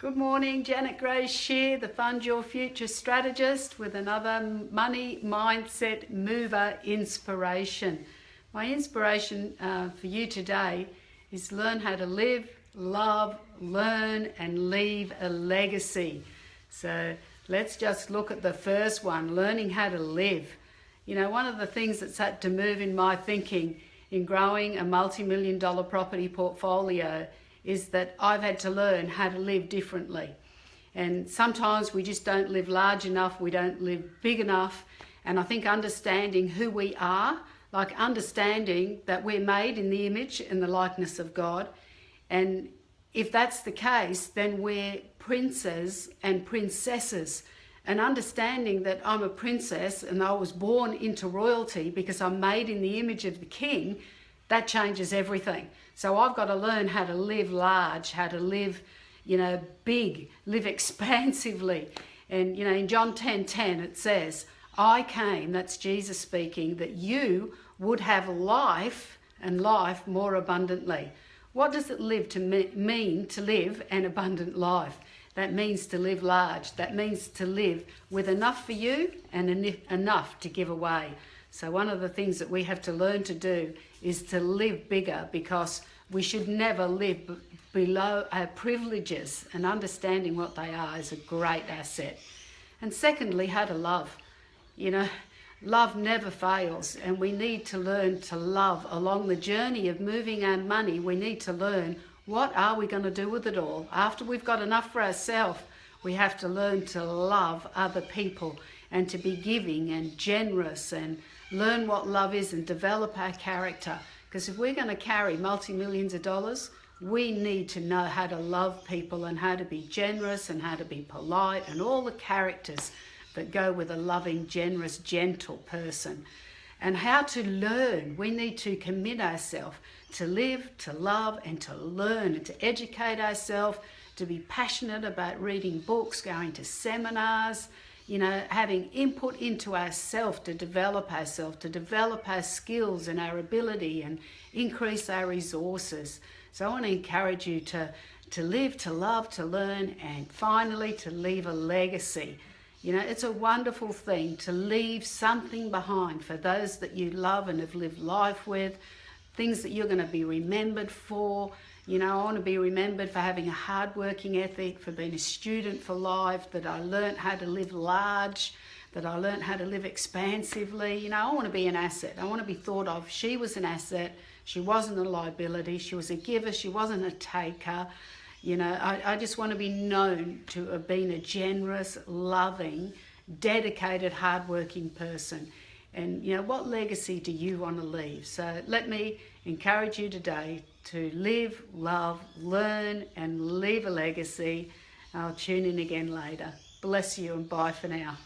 Good morning, Janet Grace Shear, the Fund Your Future strategist with another Money Mindset Mover inspiration. My inspiration for you today is learn how to live, love, learn and leave a legacy. So let's just look at the first one, learning how to live. You know, one of the things that's had to move in my thinking in growing a multi-million-dollar property portfolio is that I've had to learn how to live differently. And sometimes we just don't live large enough, we don't live big enough. And I think understanding who we are, like understanding that we're made in the image and the likeness of God. And if that's the case, then we're princes and princesses. And understanding that I'm a princess and I was born into royalty because I'm made in the image of the King, that changes everything. So I've got to learn how to live large, how to live, big, live expansively. And, in John 10:10 it says, I came, that's Jesus speaking, that you would have life and life more abundantly. What does it mean to live an abundant life? That means to live large. That means to live with enough for you and enough to give away. So one of the things that we have to learn to do is to live bigger, because we should never live below our privileges, and understanding what they are is a great asset. And secondly, how to love. Love never fails, and we need to learn to love. Along the journey of moving our money, we need to learn, what are we going to do with it all? After we've got enough for ourselves, we have to learn to love other people and to be giving and generous and learn what love is and develop our character. Because if we're going to carry multi-millions of dollars, we need to know how to love people and how to be generous and how to be polite and all the characters that go with a loving, generous, gentle person. And how to learn. We need to commit ourselves to live, to love and to learn and to educate ourselves, to be passionate about reading books, going to seminars, having input into ourselves to develop our skills and our ability and increase our resources. So I want to encourage you to live, to love, to learn, and finally to leave a legacy. It's a wonderful thing to leave something behind for those that you love and have lived life with, things that you're going to be remembered for. I want to be remembered for having a hard-working ethic, for being a student for life, that I learnt how to live large, that I learnt how to live expansively. I want to be an asset. I want to be thought of. She was an asset. She wasn't a liability. She was a giver. She wasn't a taker. I just want to be known to have been a generous, loving, dedicated, hard-working person. And, what legacy do you want to leave? So let me encourage you today to live, love, learn, and leave a legacy. I'll tune in again later. Bless you and bye for now.